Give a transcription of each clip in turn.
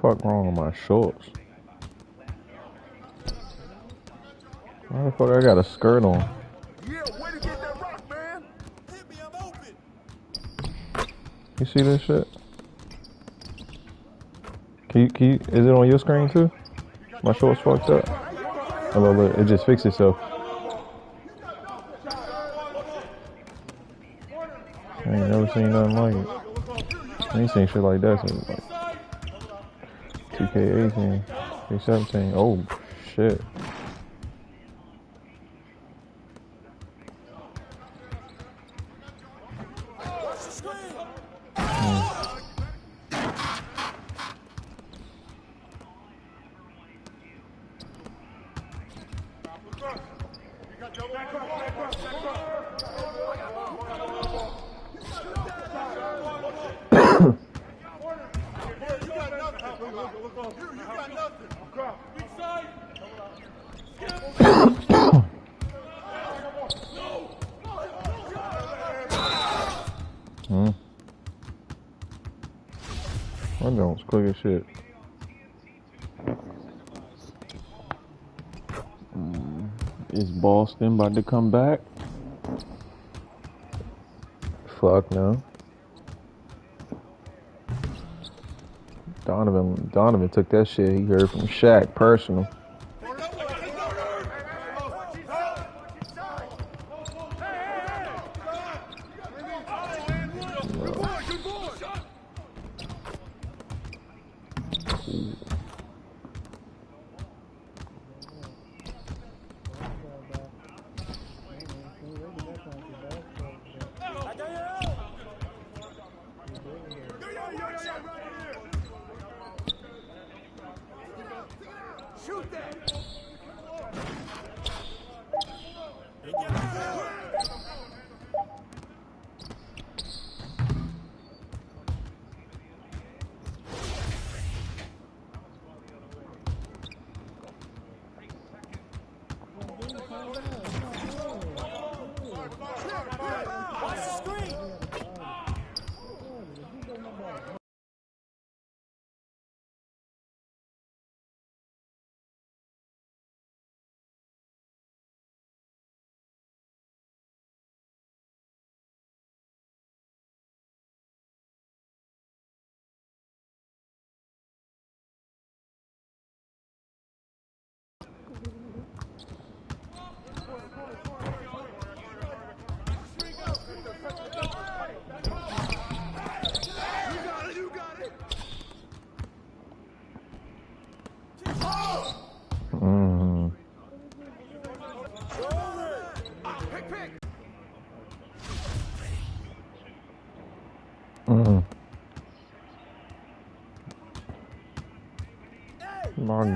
Fuck wrong with my shorts? Why the fuck I got a skirt on? Yeah, way to get that rock, man. Hit me, I'm open. You see this shit? Can you, is it on your screen too? My shorts fucked up. Oh, look, it just fixed itself. I ain't never seen nothing like it. I ain't seen shit like that since like 2K18, 2K17. Oh shit. My joint's quick as shit. Is Boston about to come back? Fuck no. Donovan took that shit he heard from Shaq personal.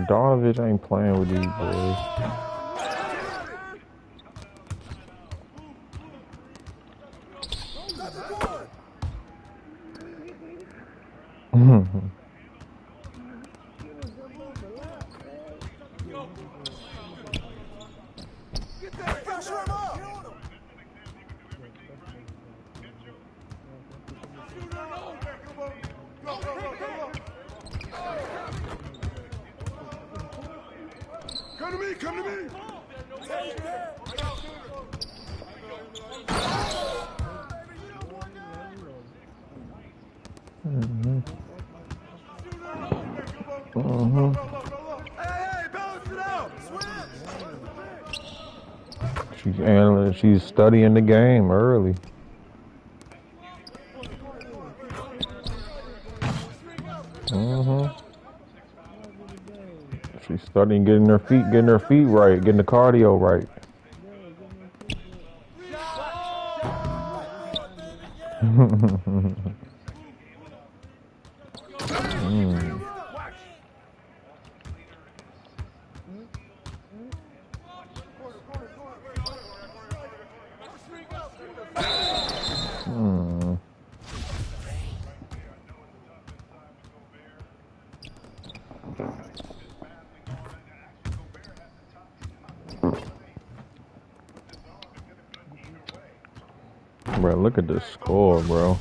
Bogdanovich ain't playing with these boys. come to me. Hey, balance it out. Switch. She's studying the game early. She's studying getting her feet right, getting the cardio right. Bro, look at this score, bro.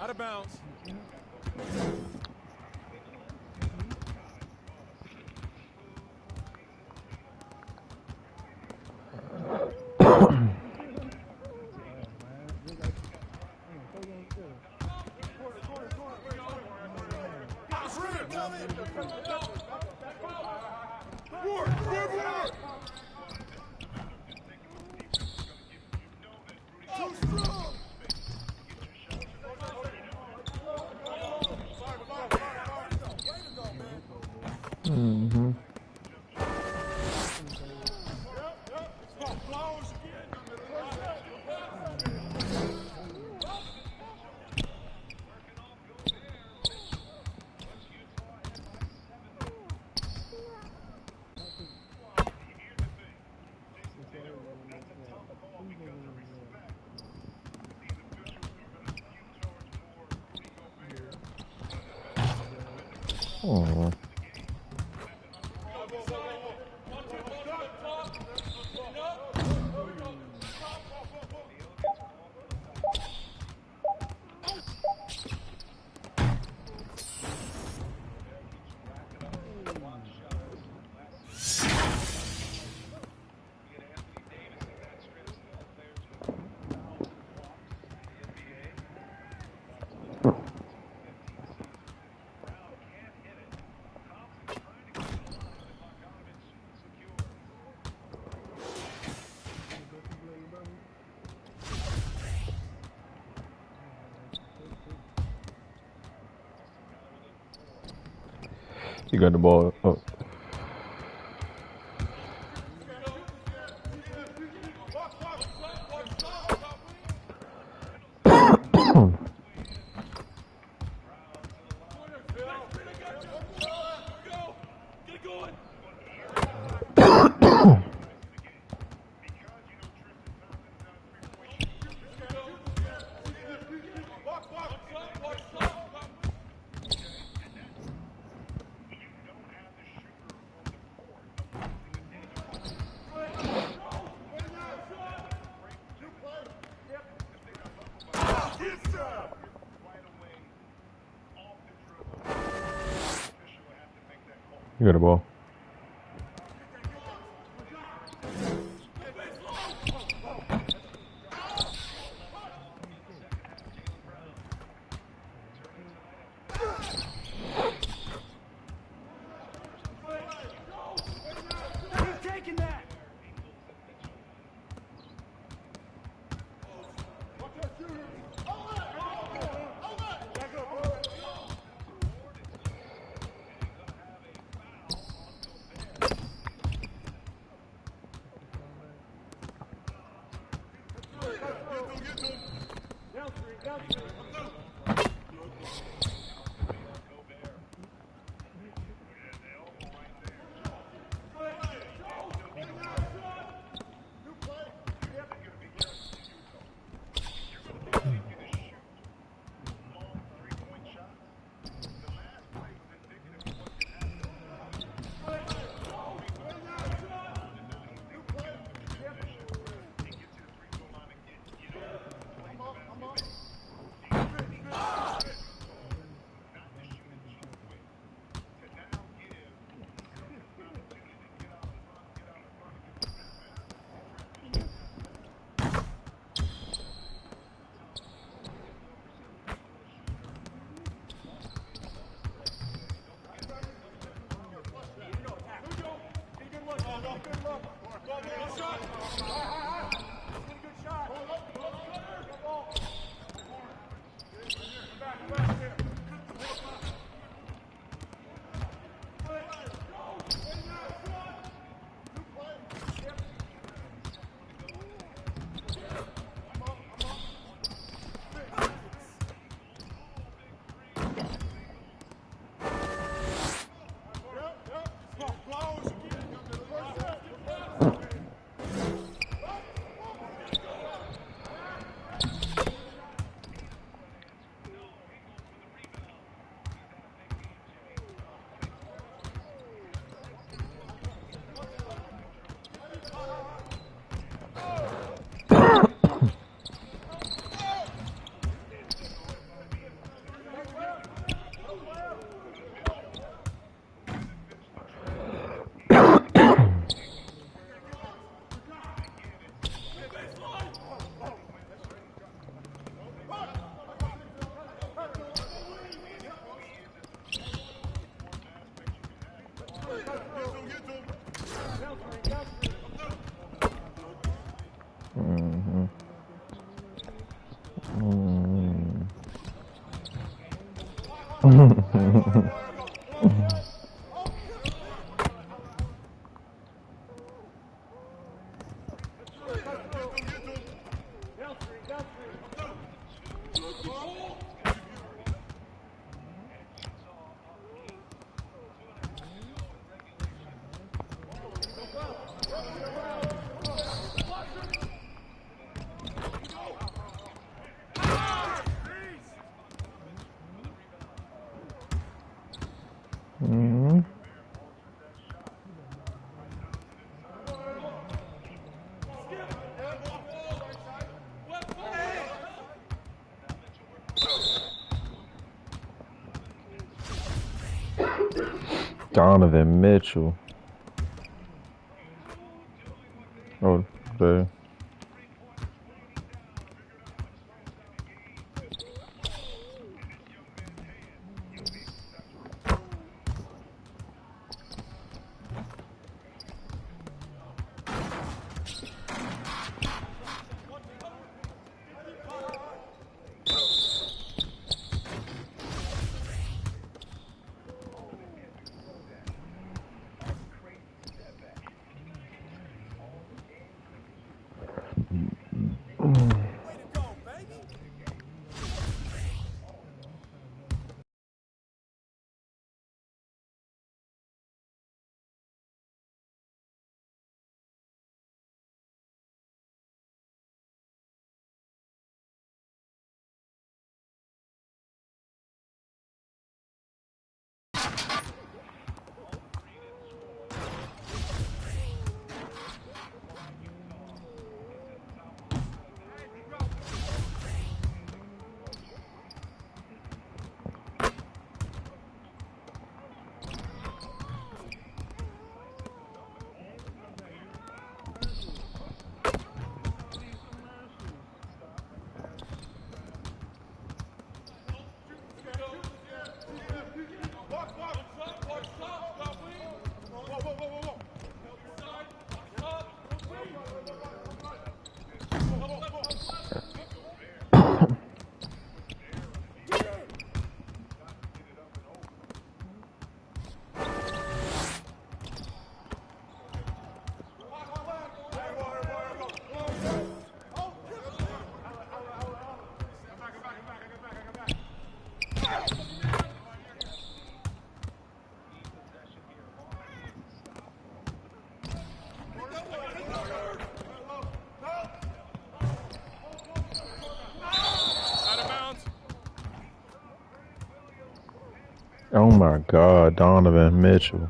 Out of bounds. Oh. You got the ball. Oh. You got the ball. Donovan Mitchell. Oh, there. Oh my God, Donovan Mitchell.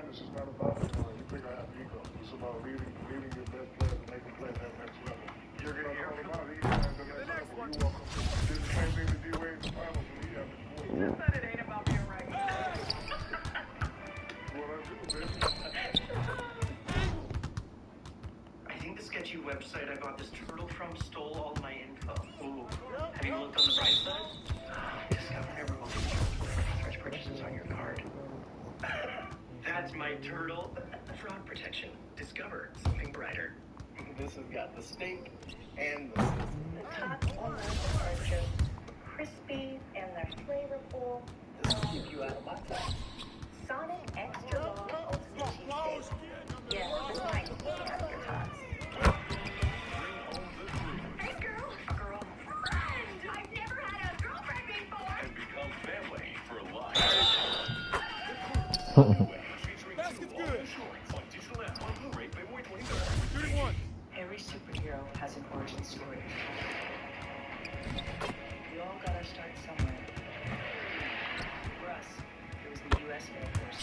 This is not about you think I have ego. It's about leading your best players and making players at next level. You're going to hear about ego at the next level. You're welcome. Did the same thing to D-Wade in the finals when he happened before. Just that it ain't about being right. What I do, baby. I think the sketchy website I bought this turtle from stole all my info. Ooh. Have you looked on the bright side? Discover never will be authorized purchases on your card. That's my turtle. Fraud protection. Discover something brighter. This has got the stink and the Top ones are just crispy and they're flavorful. This will keep you out of my sight. Sonic extra long ultimate cheesesteak. Yeah, this might get out of your tots. Hey, girl. Girl. Friend. I've never had a girlfriend before. And become family for life. Basket good. On digital and on Blu-ray February 23rd. 31. Every superhero has an origin story. We all got our start somewhere. For us, it was the U.S. Air Force.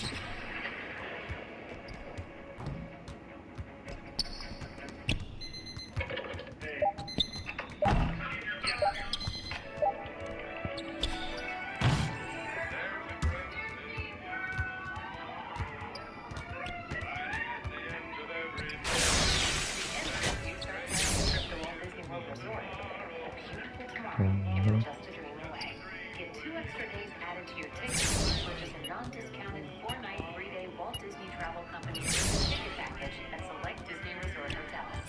Just a dream away. Get 2 extra days added to your ticket when you purchase a non-discounted 4-night, 3-day Walt Disney Travel Company ticket package at select Disney Resort hotels.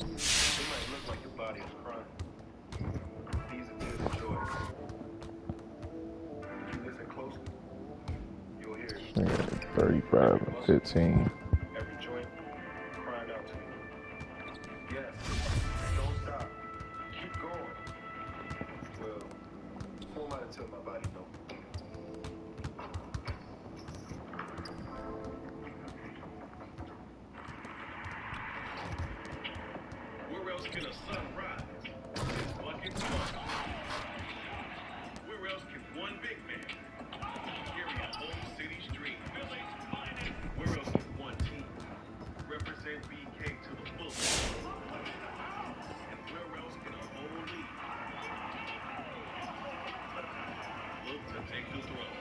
It might look like your body is crying. These are tears of joy. If you listen closely, you'll hear it. 35 and 15. Every joint crying out to you. Yes, don't stop. Keep going. Well, who am I to tell my body no? Where else can a sun rise? It's bucket fun. Where else can one big man carry a whole city's dream? Where else can one team represent BK to the fullest? And where else can a whole league look to take the throne?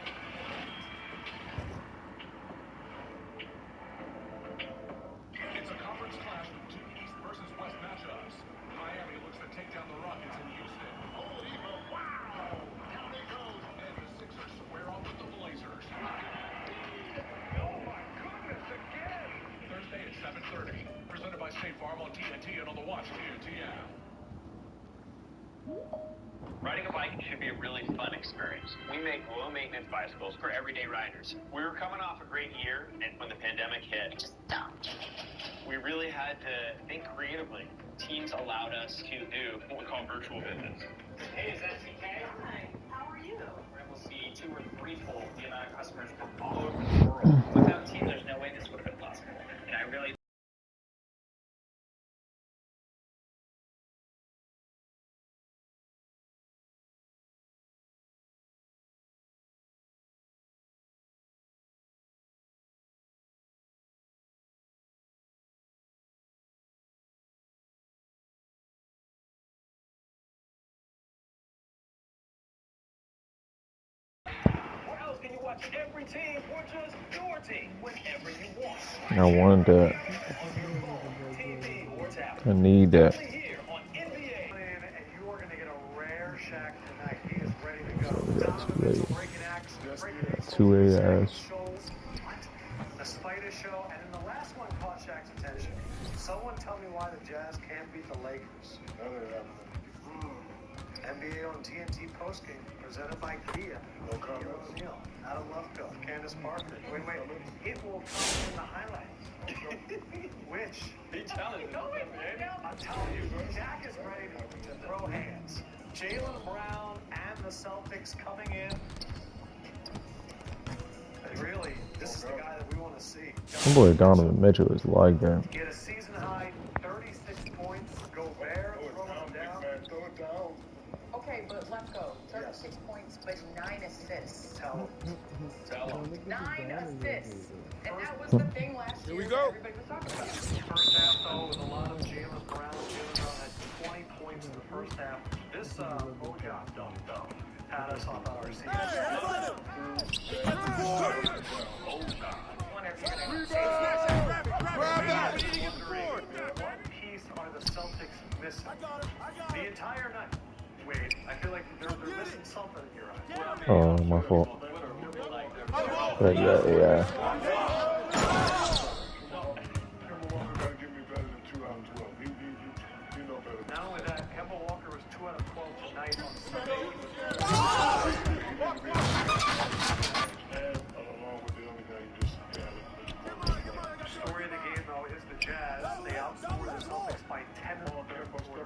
It's a conference clash with 2 East versus West matchups. Miami looks to take down the Rockets in Houston. Holy wow! Down it goes. And the Sixers square off with the Blazers. Oh my goodness, again! Thursday at 7:30. Presented by State Farm on TNT and on the Watch TNT app. Riding a bike should be a really fun experience. We make low-maintenance bicycles for everyday riders. We were coming off a great year, and when the pandemic hit, Just don't. we really had to think creatively. Teams allowed us to do what we call virtual visits. Hey, is that TK? Hi. How are you? We're able to see 2 or 3-fold the amount of customers from all over the world. Without Team, there's no way this would have been possible. And I really Where else can you watch every team or just your team whenever you want? I want that. On your phone, TV, or tablet. I need that. Only here on NBA. And you are going to get a rare Shaq tonight. He is ready to go. That's Donovan great. Mitchell breaking acts, breaking 2A ass. The Spider Show, and then the last one caught Shaq's attention. Someone tell me why the Jazz can't beat the Lakers. NBA on TNT postgame, presented by Kia. No comment. O'Neal, Adam Lufko, Candace Parker. Wait. It will come in the highlights. Which? Be telling me. I'm telling you, Jack is ready to throw hands. Jaylen Brown and the Celtics coming in. And really, this is the guy that we want to see. My boy Donovan Mitchell is like that. Get a season high, 36 points. Gobert throwing down. Throw it down. Okay, but let's go. 36 points, but 9 assists. Tell him. 9 assists. And that was the thing last year that everybody was talking about. First half, though, with a lot of Jaylen Brown. Jaylen Brown had 20 points in the first half. This Bojan dunk, though, had us off our seats. I wonder if you're going to say What piece are the Celtics missing? The entire night. Wait, I feel like they're missing something here. Oh, my fault. Yeah. Not only that, Kemba Walker was 2 out of 12 tonight on Sunday. Story of the game, though, is the Jazz. They outscored the Celtics by 10 in the third quarter.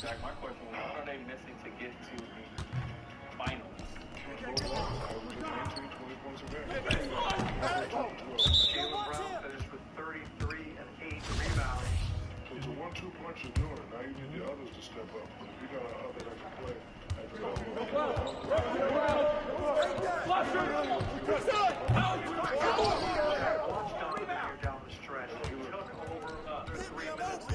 Jack, my question was, what are they missing to get to the finals? Jaylen Brown finished with 33 and 8 rebounds. So it's a 1-2 punch you're doing. Now you need the others to step up. If you got an other that can play at the level. Down the stretch. He took over under 3 minutes.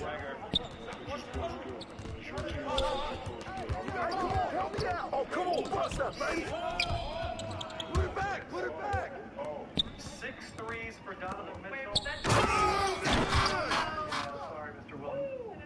Oh, come on, bust that, baby. Put it back. 6 threes for Donovan Mitchell. Sorry, Mr. Wilson.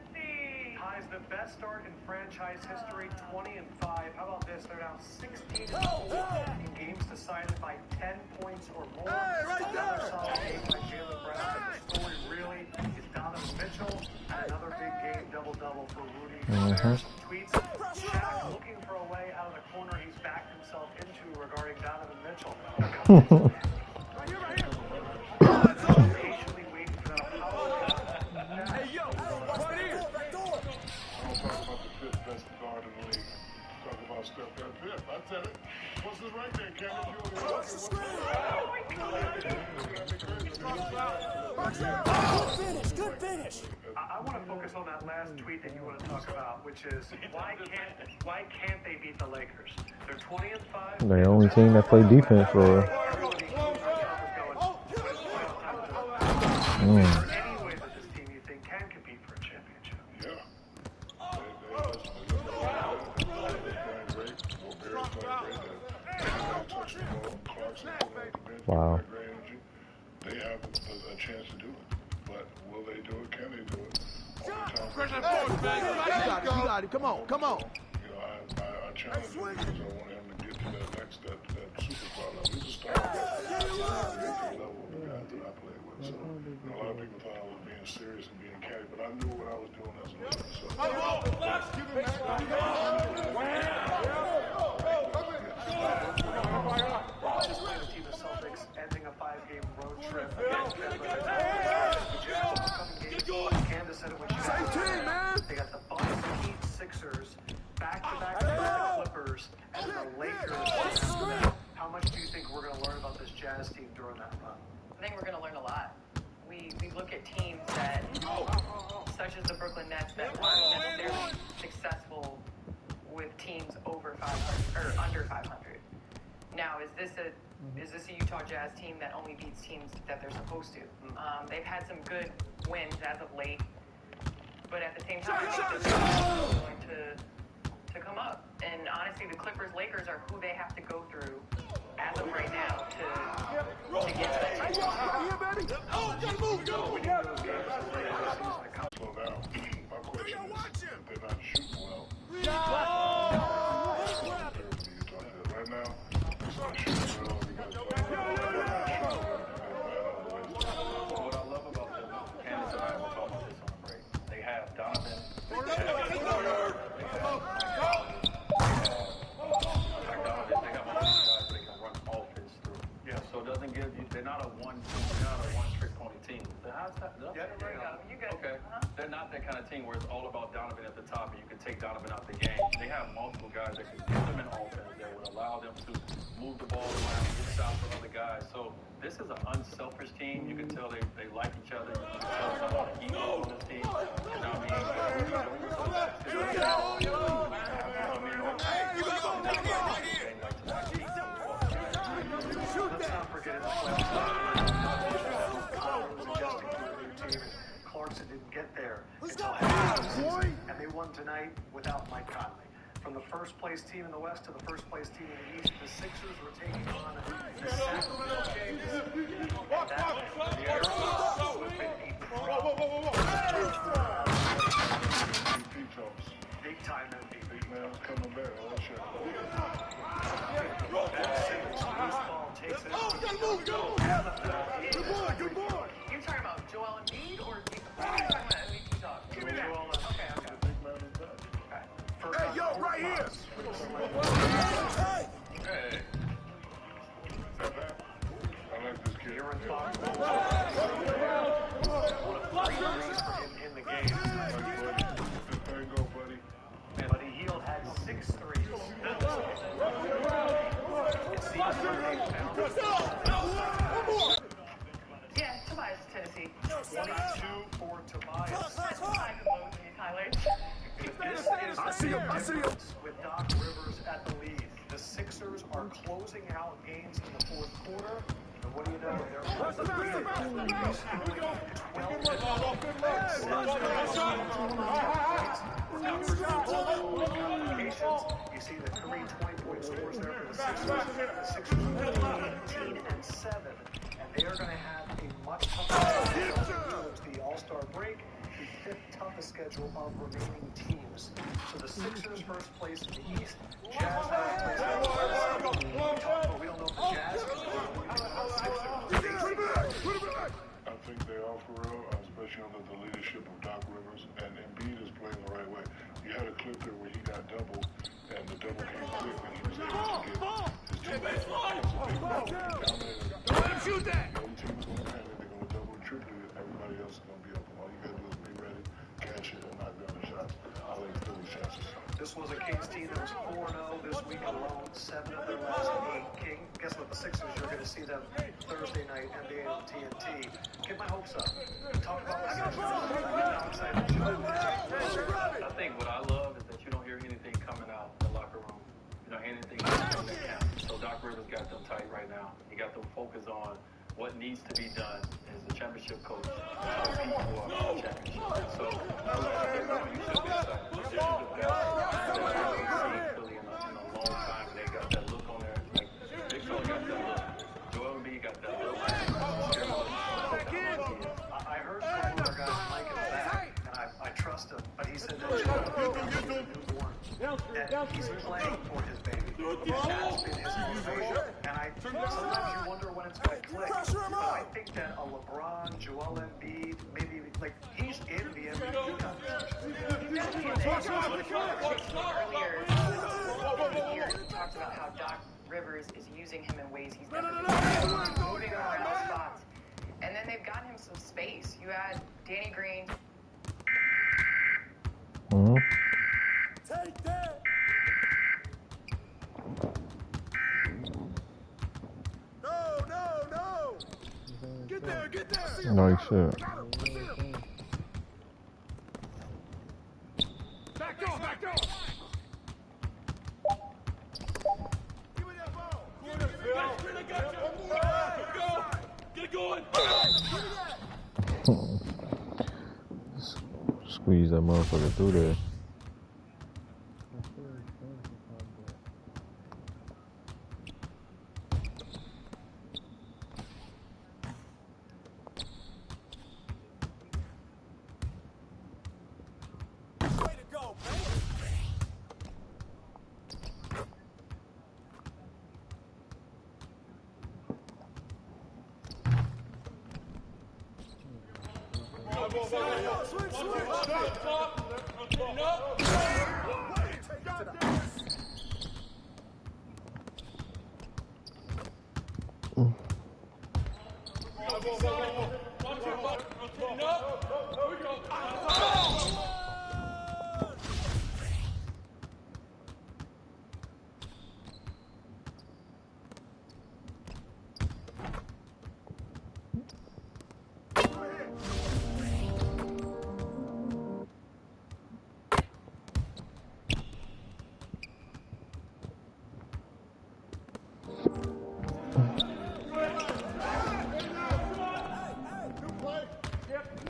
Ties the best start in franchise history, 20-5. How about this? They're now 16-4 in games decided by 10 points or more. Another solid game by Jaylen Brown. And the story really is Donovan Mitchell. Another big game, double-double for Rudy. Tweets, Shaq looking for a way out of the corner he's backed himself into regarding Donovan Mitchell. Patiently waiting for that power. Hey, yo, right here. I don't talk about the 5th best guard in the league. Talk about Steph got 5th. I said it. What's this right there, Kevin? Good finish. I want to focus on that last tweet that you want to talk about, which is why can't they beat the Lakers? They're 20-5. They're the only team that play defense for. Any way that this team you think can compete for a championship? Yeah. Wow. They have a chance to do it. But will they do it? Can they do it? You got it. Come on. You know, I challenge him because I want him to get to that next step, that superstar level. He's a star. Level of the guys that I played with. So, you know, a lot of people thought I was being serious and being catty, but I knew what I was doing as a leader. So, Team of Celtics ending a 5-game road trip. Candace said it when she got they got the Bucks, Heat, Sixers, back-to-back the Clippers, and the Lakers. How much do you think we're going to learn about this Jazz team during that run? I think we're going to learn a lot. We look at teams that, such as the Brooklyn Nets, that weren't necessarily successful with teams over 500 or under 500. Now, is this a Utah Jazz team that only beats teams that they're supposed to? They've had some good wins as of late, but at the same time, I think they're going to come up. And honestly, the Clippers, Lakers are who they have to go through as of right now to get to that. slow down. My question is, if they're not shooting well, The halftime. Yeah, there you go. You good? Okay. They're not that kind of team where it's all about Donovan at the top and you can take Donovan out the game. They have multiple guys that can put them in offense that would allow them to move the ball around, get shots from other guys. So this is an unselfish team. You can tell they like each other. You can tell there's a lot of ego on this team. You know what I Let's not forget in the playoffs. Clarkson didn't get there until half of the season, and they won tonight without Mike Conley. From the first place team in the West to the first place team in the East, the Sixers were taking on the Sacramento Kings. And that the arrow would have been big time MVP. Big man's coming back. Oh, shit. Takes it. Good boy. You talking about Joel Embiid or you talking about MVP talk? Give me that. Okay. Hey, yo, right here. Hey. I like this kid. You're responsible. In the game. There you go, buddy. But Hield had 6 threes. Yeah, Tobias, Tennessee. 22 for Tobias. That's why I'm emoji, Tyler. I see him. With Doc Rivers at the lead. The Sixers are closing out games in the fourth quarter. And what do you know? They're you see the 3 20-point scores there for the Sixers. The Sixers are 18-7. And they are going to have a much tougher schedule towards the All-Star break. The 5th toughest schedule of remaining teams. So the Sixers first place in the East, Jazz first place in the West. We don't know if the Jazz I think they are for real, especially under the leadership of Doc Rivers, and Embiid is playing the right way. You had a clip there where he got doubled, and the double came quick, and he was able to get his teammates. Let him shoot that! No team's going to panic. They're going to double and triple it. Everybody else is going to be open. All you got to do is be ready, catch it, and knock down the shots. I'll let Philly chances. This was a Kings team that was 4-0 this week alone, 7 of their last 8. Guess what? The Sixers, you're going to see them Thursday night, NBA on TNT. Get my hopes up. Talk about the Sixers. I think what I love is that you don't hear anything coming out the locker room. You don't hear anything from that camp. So Doc Rivers got them tight right now. He got them focused on what needs to be done as the championship coach. People who are the championship. So you should be excited. This is the best that I've seen Philly in a long time. They got that look on there. Like Big Philly got that look. Joel Embiid got that look. I heard from one of our guys, Mike, in the back, and I trust him, but he said that he's a newborn, and he's playing for his baby. That's been his motivation, and sometimes you wonder when it's going to click. But I think that a LeBron, Joel Embiid, maybe like he's in the MVP conversation. Earlier in the year, he talked about how Doc Rivers is using him in ways he's never used, moving him around spots. And then they've gotten him some space. You had Danny Green. Take that! No! Get there! Like shit. Back off! Give me that ball! Get it going! Squeeze that motherfucker through there.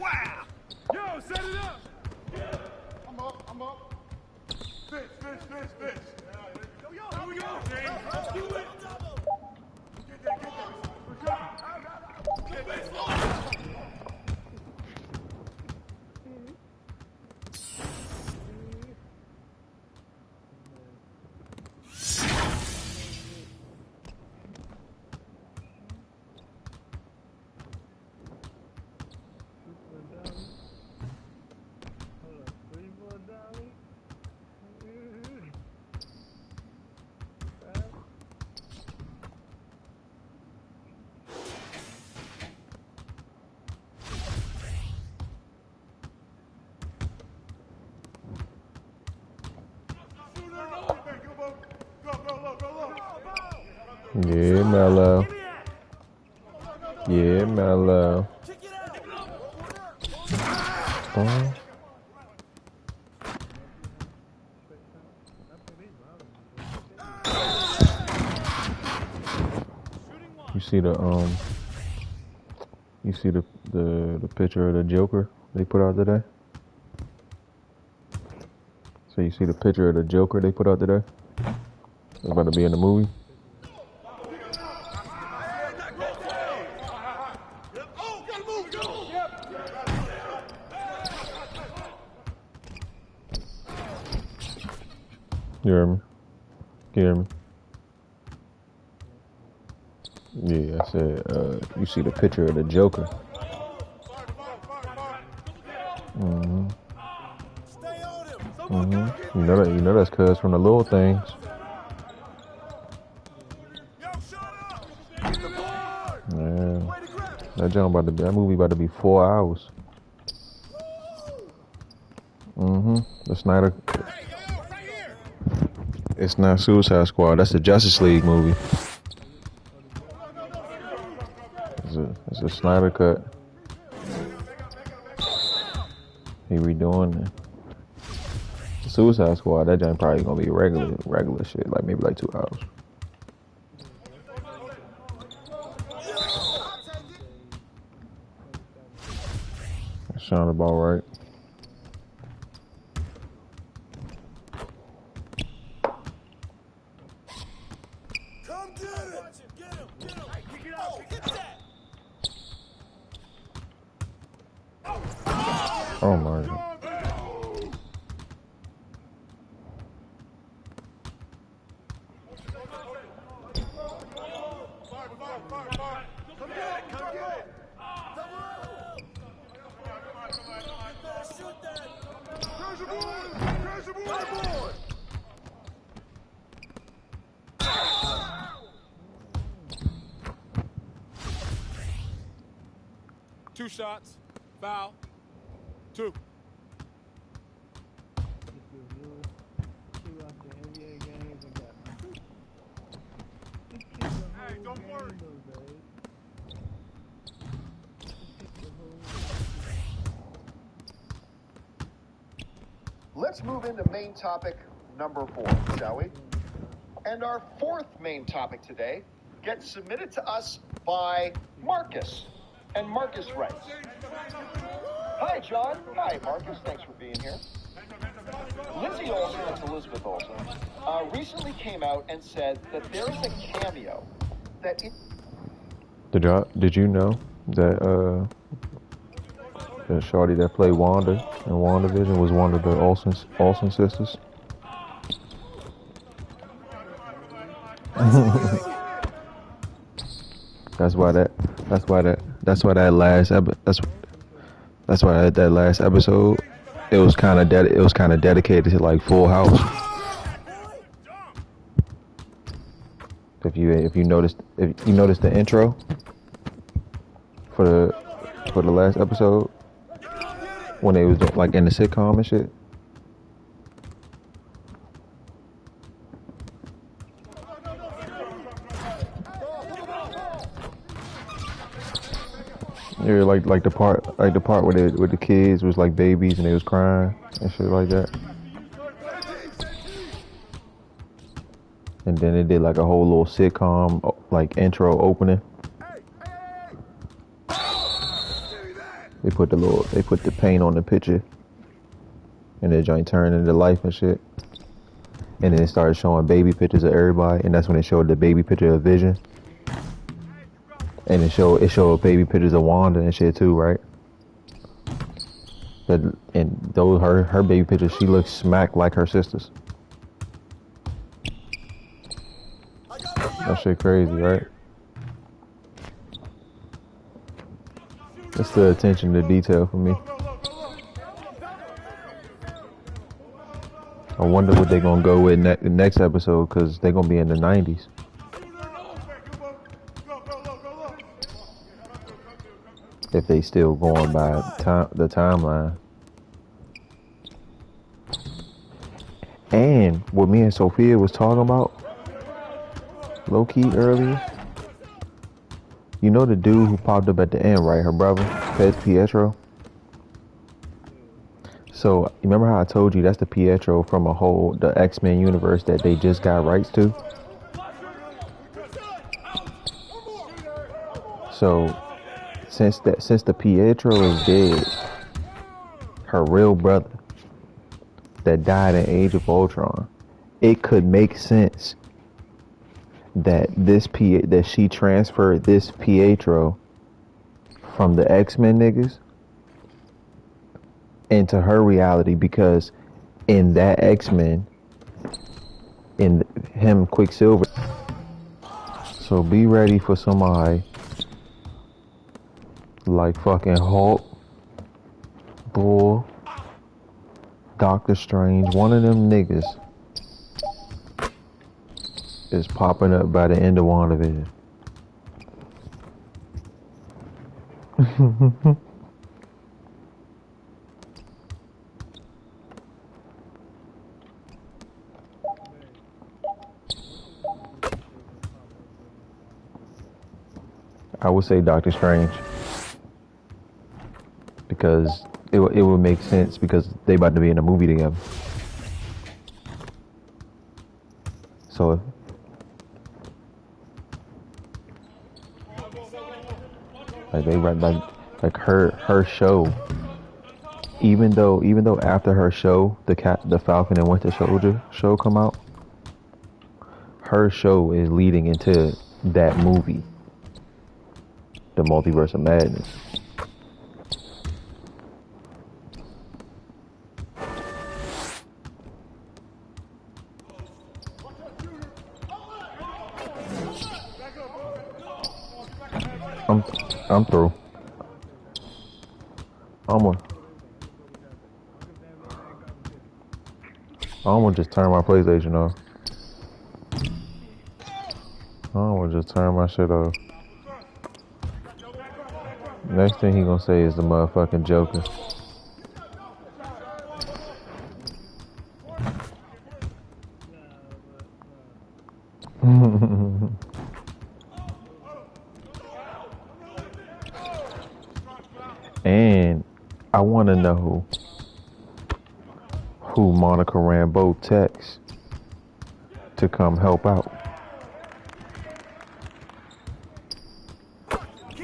Wow! Yo, set it up! I'm up. Fish. Yo, here we go, James. Let's do it. Get that. Good baseball. Yeah, Mellow. Yeah, Mellow. Oh. You see the picture of the Joker they put out today? So you see the picture of the Joker they put out today? It's about to be in the movie. You hear me? Can you hear me? Yeah, I said, you see the picture of the Joker. Mm-hmm. Mm-hmm. You know that's cuz from the little things. Yeah. That movie about to be 4 hours. Mm-hmm. The Snyder. It's not Suicide Squad. That's the Justice League movie. It's a Snyder cut. He redoing it. The Suicide Squad. That joint probably gonna be regular shit. Like maybe like 2 hours. That sound about right. Oh my God. Two shots, foul, 2. Hey, don't worry. Let's move into main topic number 4, shall we? And our 4th main topic today gets submitted to us by Marcus. And Marcus writes, "Hi, John. Hi, Marcus. Thanks for being here. Lindsay Olsen, that's Elizabeth Olsen, recently came out and said that there is a cameo that... Did you know that that shawty that played Wanda in WandaVision was one of the Olsen sisters? That's why that last episode it was kind of dedicated to like Full House. If you noticed the intro for for the last episode when they was like in the sitcom and shit. Yeah, like the part where the kids was like babies and they was crying and shit like that. And then they did like a whole little sitcom like intro opening. They put the paint on the picture, and the joint turned into life and shit. And then it started showing baby pictures of everybody, and that's when they showed the baby picture of Vision. And it showed baby pictures of Wanda and shit too, right? And those her baby pictures, she looks smack like her sisters. That shit crazy, right? It's the attention to detail for me. I wonder what they're gonna go with the next episode, because they're gonna be in the 90s. If they still going by the timeline. And what me and Sophia was talking about low-key earlier, you know the dude who popped up at the end, right? Her brother, Pietro. So, you remember how I told you that's the Pietro from the X-Men universe that they just got rights to? So, since the Pietro is dead, her real brother that died in Age of Ultron, it could make sense that that she transferred this Pietro from the X-Men niggas into her reality, because in that X-Men, in him Quicksilver. So be ready for somebody like fucking Hulk, Bull, Doctor Strange, one of them niggas is popping up by the end of WandaVision. I would say Doctor Strange, because it would make sense, because they about to be in a movie together. So like they like her show, even though after her show the Falcon and Winter Soldier show come out, her show is leading into that movie, the Multiverse of Madness. I'm through. I'm gonna just turn my PlayStation off. I'm gonna just turn my shit off. Next thing he gonna say is the motherfucking Joker. And I want to know who Monica Rambeau texts to come help out.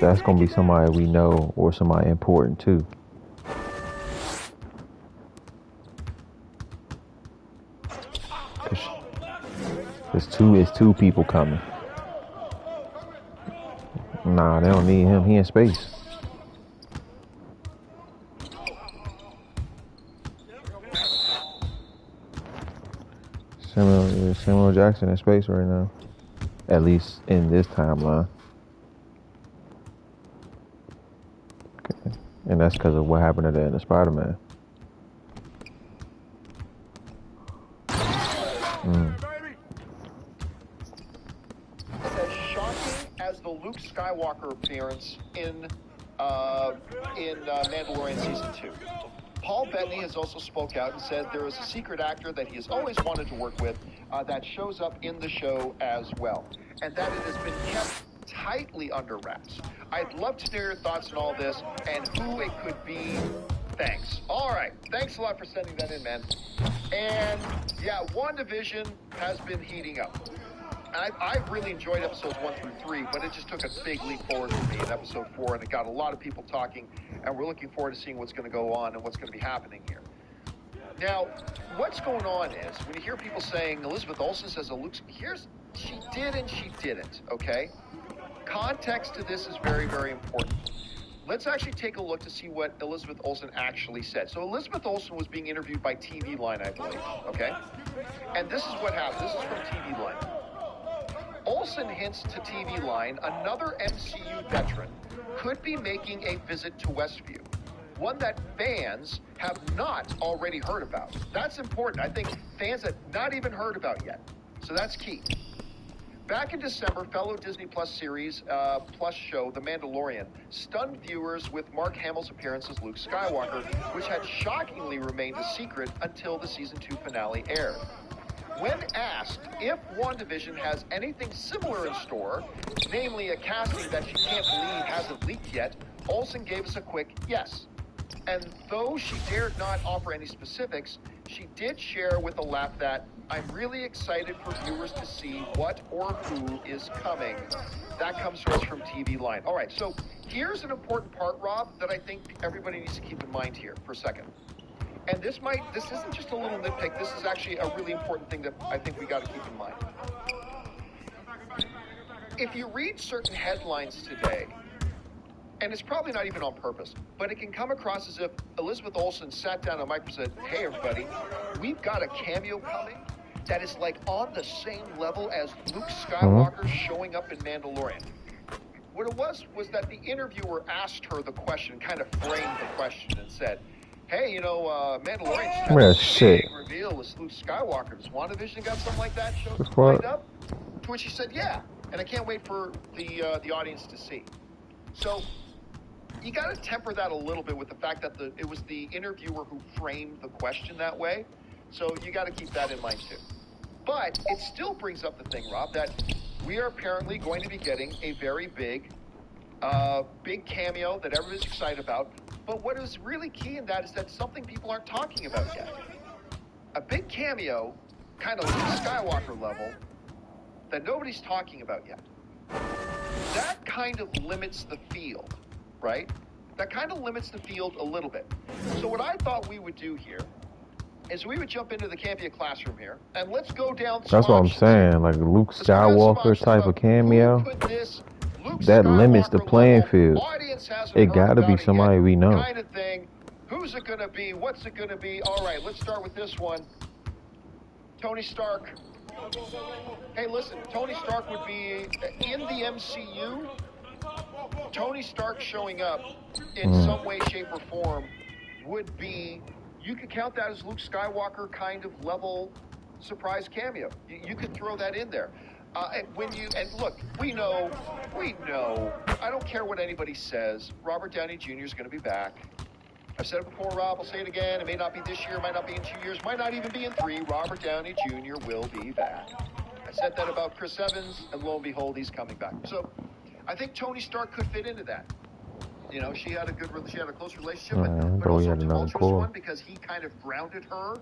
That's gonna be somebody we know, or somebody important too. It's two people coming. Nah, they don't need him. He in space. Samuel Jackson in space right now, at least in this timeline. Okay. And that's because of what happened to the end of Spider-Man. As shocking as the Luke Skywalker appearance in in Mandalorian Season 2. Paul Bettany has also spoke out and said there is a secret actor that he has always wanted to work with that shows up in the show as well, and that it has been kept tightly under wraps. I'd love to hear your thoughts on all this and who it could be. Thanks. All right. Thanks a lot for sending that in, man. And yeah, WandaVision has been heating up. I've really enjoyed episodes 1 through 3, but it just took a big leap forward for me in episode 4, and it got a lot of people talking, and we're looking forward to seeing what's going to go on and what's going to be happening here. Now, what's going on is, when you hear people saying, Elizabeth Olsen says a Luke, she did and she didn't, okay? Context to this is very, very important. Let's actually take a look to see what Elizabeth Olsen actually said. So Elizabeth Olsen was being interviewed by TV Line, I believe, okay? And this is what happened. This is from TV Line. Olsen hints to TV Line another MCU veteran could be making a visit to Westview, one that fans have not already heard about. That's important. I think fans have not even heard about yet. So that's key. Back in December, fellow Disney Plus series Plus show The Mandalorian stunned viewers with Mark Hamill's appearance as Luke Skywalker, which had shockingly remained a secret until the Season 2 finale aired. When asked if WandaVision has anything similar in store, namely a casting that she can't believe hasn't leaked yet, Olsen gave us a quick yes. And though she dared not offer any specifics, she did share with a laugh that, I'm really excited for viewers to see what or who is coming. That comes to us from TV Line. All right, so here's an important part, Rob, that I think everybody needs to keep in mind here for a second. And this isn't just a little nitpick, this is actually a really important thing that I think we got to keep in mind. If you read certain headlines today, and it's probably not even on purpose, but it can come across as if Elizabeth Olsen sat down on mic and said, hey everybody, we've got a cameo coming that is like on the same level as Luke Skywalker showing up in Mandalorian. What it was that the interviewer asked her the question, kind of framed the question and said, hey, you know, Mandalorian's had a big reveal with Luke Skywalker. Does WandaVision got something like that show lined up? To which she said, yeah, and I can't wait for the audience to see. So you got to temper that a little bit with the fact that it was the interviewer who framed the question that way. So you got to keep that in mind too. But it still brings up the thing, Rob, that we are apparently going to be getting a very big cameo that everybody's excited about. But what is really key in that is that something people aren't talking about yet. A big cameo, kind of Luke Skywalker level, that nobody's talking about yet. That kind of limits the field, right? That kind of limits the field a little bit. So what I thought we would do here is we would jump into the Campia classroom here, and let's go down. That's what I'm saying, like Luke Skywalker type of cameo. That limits the playing field. It gotta be somebody we know. Kind of thing. Who's it gonna be? What's it gonna be? All right, let's start with this one. Tony Stark. Hey, listen, Tony Stark would be in the MCU. Tony Stark showing up in some way, shape, or form would be, you could count that as Luke Skywalker kind of level surprise cameo. You could throw that in there. And look, we know, I don't care what anybody says, Robert Downey Jr. is going to be back. I've said it before, Rob, I'll say it again. It may not be this year, might not be in 2 years, might not even be in 3. Robert Downey Jr. will be back. I said that about Chris Evans, and lo and behold, he's coming back. So I think Tony Stark could fit into that. You know, she had a close relationship, but also a tumultuous one because he kind of grounded her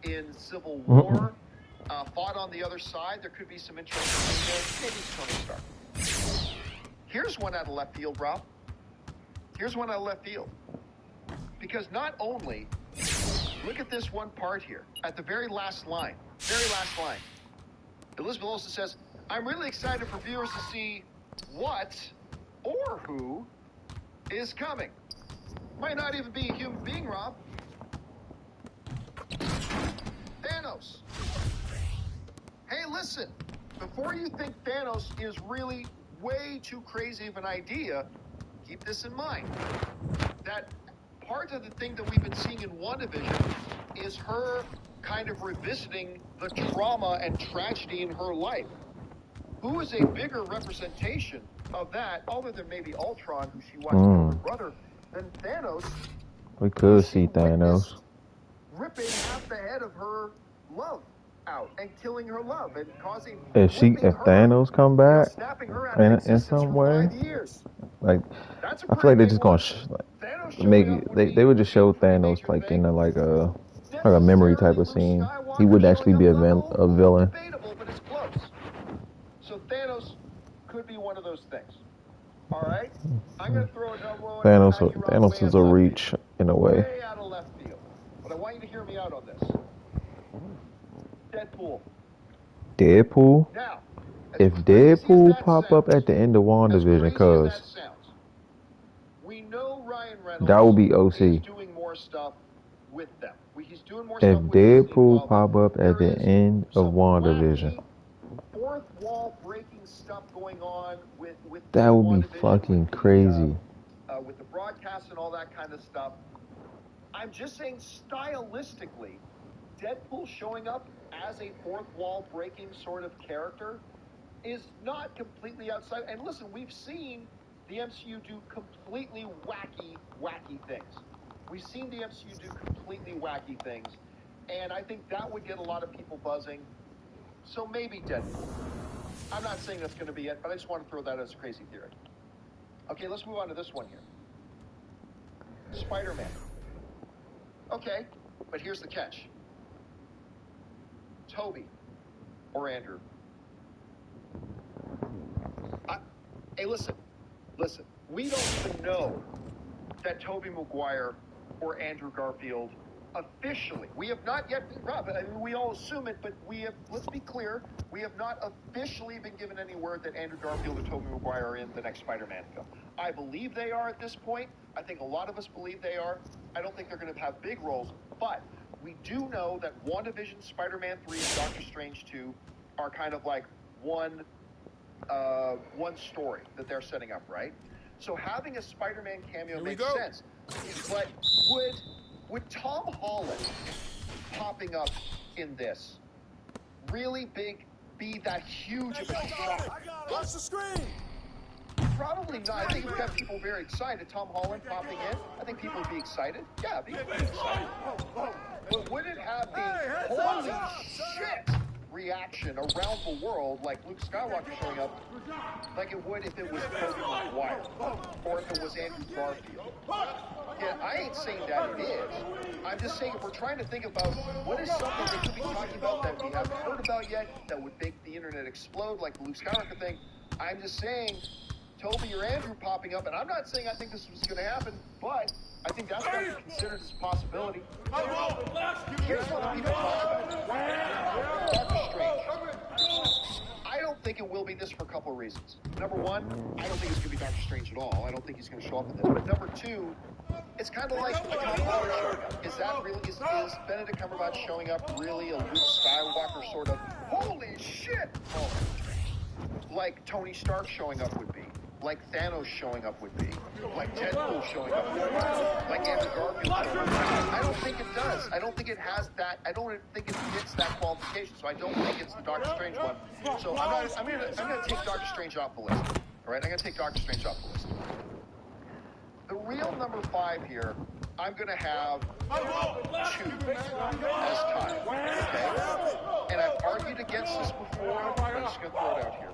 in Civil War, fought on the other side. There could be some interesting maybe Tony Stark. Here's one out of left field, Rob. Here's one out of left field. Because not only, look at this one part here, at the very last line, Elizabeth Olsen says, I'm really excited for viewers to see what or who is coming. Might not even be a human being, Rob. Thanos. Hey, listen, before you think Thanos is really way too crazy of an idea, keep this in mind. That part of the thing that we've been seeing in WandaVision is her kind of revisiting the trauma and tragedy in her life. who is a bigger representation of that, other than maybe Ultron, who she watched kill her brother, than Thanos? We could see Thanos. Ripping half the head of her love out and killing her love and causing If Thanos come back snapping her out of in some way, 5 years. like That's a I feel like they're just gonna Thanos make showing it. up would They would just show Thanos like in a like a memory type of scene. He would actually be a villain. Debatable, but it's close. So Thanos could be one of those things. All right, I'm gonna throw another one. Thanos is a reach in a way. Way out of left field, but I want you to hear me out on this. Deadpool. Now, If Deadpool pop up at the end of WandaVision, cause we know Ryan Reynolds that would be OC. is doing more stuff with them. He's doing more If stuff with Deadpool pop up at the end of WandaVision, fourth wall breaking stuff going on with that would be fucking crazy. With the broadcast and all that kind of stuff. I'm just saying stylistically, Deadpool showing up as a fourth wall breaking sort of character is not completely outside. And listen, we've seen the MCU do completely wacky things. We've seen the MCU do completely wacky things. And I think that would get a lot of people buzzing. So maybe Deadpool. I'm not saying that's going to be it, but I just want to throw that as a crazy theory. Okay, let's move on to this one here. Spider-Man. Okay, but here's the catch. Toby or Andrew? Hey, listen. We don't even know that Tobey Maguire or Andrew Garfield officially. We have not yet been, Rob, I mean, we all assume it, but let's be clear, we have not officially been given any word that Andrew Garfield or Tobey Maguire are in the next Spider-Man film. I believe they are at this point. I think a lot of us believe they are. I don't think they're going to have big roles, but we do know that WandaVision, Spider-Man 3, and Doctor Strange 2 are kind of like one story that they're setting up, right? So having a Spider-Man cameo makes sense. But would Tom Holland popping up in this really be that huge of a shock? Watch the screen! Probably not. I think it would have people very excited. Tom Holland popping in, I think people would be excited. Yeah, people would be excited. But would it have the holy shit reaction around the world like Luke Skywalker showing up like it would if it was Tobey Maguire or if it was Andrew Garfield? Yeah, I ain't saying that it is. I'm just saying if we're trying to think about what is something they could be talking about that we haven't heard about yet that would make the internet explode like the Luke Skywalker thing, I'm just saying Toby or Andrew popping up, and I'm not saying I think this was going to happen, but I think that's what we considered as a possibility. Here's what people talk about. Doctor Strange. I don't think it will be this for a couple of reasons. Number one, I don't think it's going to be Doctor Strange at all. I don't think he's going to show up in this. But number two, it's kind of like Tom Holland showing up. Is that really, is Benedict Cumberbatch showing up really a Luke Skywalker sort of, holy shit, like Tony Stark showing up would be? Like Thanos showing up would be, like Deadpool showing up would be, like Andrew Garfield. I don't think it does. I don't think it has that. I don't think it fits that qualification. So I don't think it's the Doctor Strange one. So I'm gonna take Doctor Strange off the list. All right, I'm gonna take Doctor Strange off the list. The real number 5 here, I'm gonna have 2 as time. Okay, and I've argued against this before. I'm just gonna throw it out here.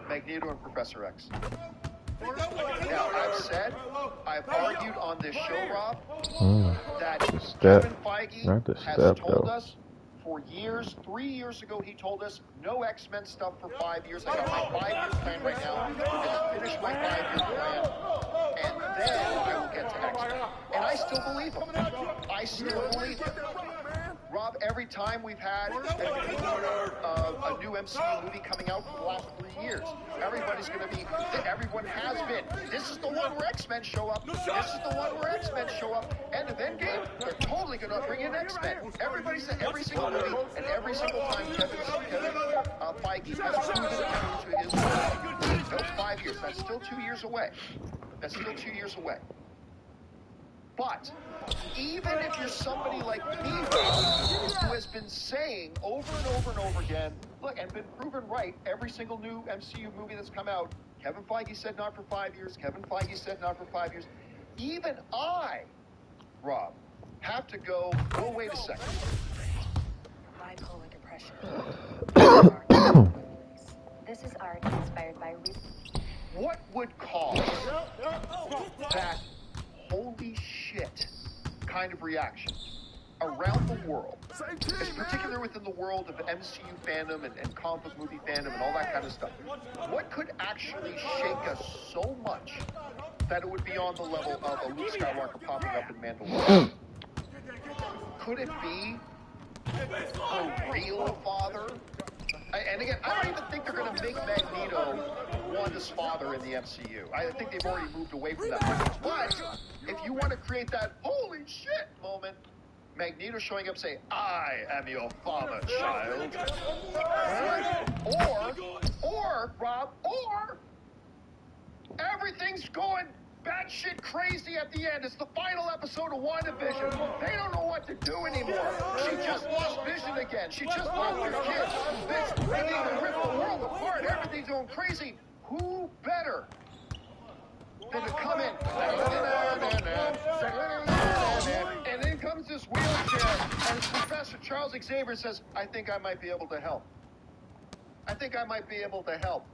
Magneto and Professor X. Now, I've argued on this show, Rob, that Kevin Feige has told us for years, 3 years ago, he told us, no X-Men stuff for 5 years. I got my 5-year plan right now. I'm going to finish my 5-year plan, and then I will get to X-Men. And I still believe him. I still believe him. Rob, every time we've had a new MCU movie coming out for the last 3 years, everyone has been. This is the one where X-Men show up. This is the one where X-Men show up. End of Endgame, they're totally going to bring in X-Men. Everybody said every single movie, and every single time Kevin Feige has proven it to his word. That was 5 years. That's still 2 years away. That's still 2 years away. But even if you're somebody like me, who has been saying over and over and over again, look, and been proven right, every single new MCU movie that's come out, Kevin Feige said not for 5 years, Kevin Feige said not for 5 years. Even I, Rob, have to go, oh, wait a second. Bipolar depression. This is art inspired by What would cause that holy shit kind of reaction around the world, in particular within the world of MCU fandom and comic book movie fandom and all that kind of stuff? What could actually shake us so much that it would be on the level of a Luke Skywalker popping up in Mandalorian? Could it be a real father? And again, I don't even think they're going to make Magneto Wanda's father in the MCU. I think they've already moved away from that. But if you want to create that holy shit moment, Magneto showing up saying, I am your father, child. Or, Rob, everything's going batshit crazy at the end. It's the final episode of WandaVision. They don't know what to do anymore. She just lost Vision again. She just lost her kids. They need to rip the world apart. Everything's going crazy. Who better than to come in? And then comes this wheelchair, and Professor Charles Xavier says, I think I might be able to help. I think I might be able to help.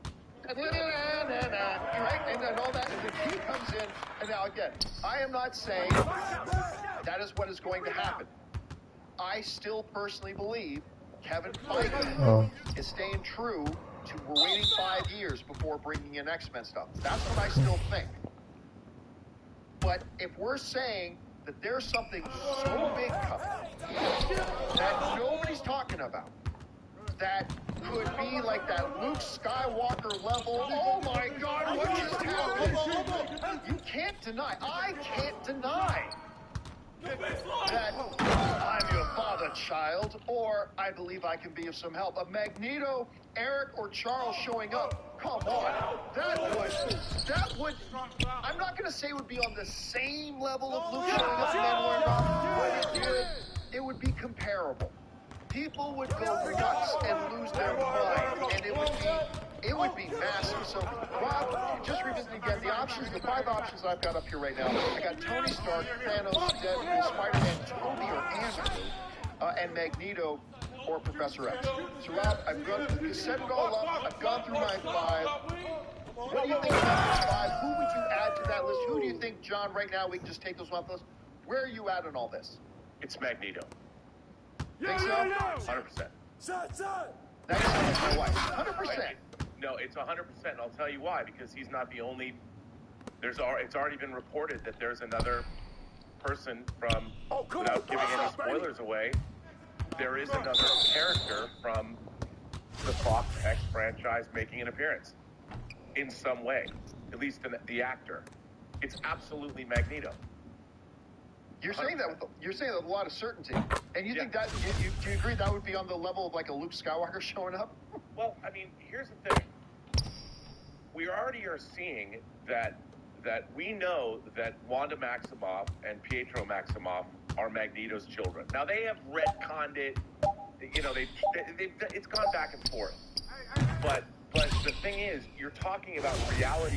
Right? And then all that, and then he comes in, and now again, I am not saying that is what is going to happen. I still personally believe Kevin Feige is staying true to we're waiting 5 years before bringing in X-Men stuff. That's what I still think. But if we're saying that there's something so big coming that nobody's talking about, that could be like that Luke Skywalker level, oh my God, what just happened? You can't deny, I can't deny that I'm your father, child, or I believe I can be of some help. A Magneto, Eric, or Charles showing up, come on, that would, I'm not going to say it would be on the same level of Luke showing up in Mandalorian, but it would be comparable. People would go nuts and lose their mind, and it would be massive. So, Rob, just revisiting again, the options, the 5 options I've got up here right now. I got Tony Stark, Thanos, Deadpool, Spider-Man, Toby or Andrew, and Magneto or Professor X. So, Rob, you set it all up. I've gone through my 5. What do you think about these 5? Who would you add to that list? Who do you think, John, right now, we can just take those off the list? Where are you at in all this? It's Magneto. Think so? 100%. That's my wife. 100%. No, it's 100%. And I'll tell you why. Because he's not the only. It's already been reported that there's another person from. Without giving any spoilers away, there is another character from the Fox X franchise making an appearance in some way. At least the actor. It's absolutely Magneto. You're saying that with a lot of certainty, and you think that do you agree that would be on the level of like a Luke Skywalker showing up? Well, I mean, here's the thing: we already are seeing that we know that Wanda Maximoff and Pietro Maximoff are Magneto's children. Now they have retconned it, you know, it's gone back and forth. But the thing is, you're talking about reality.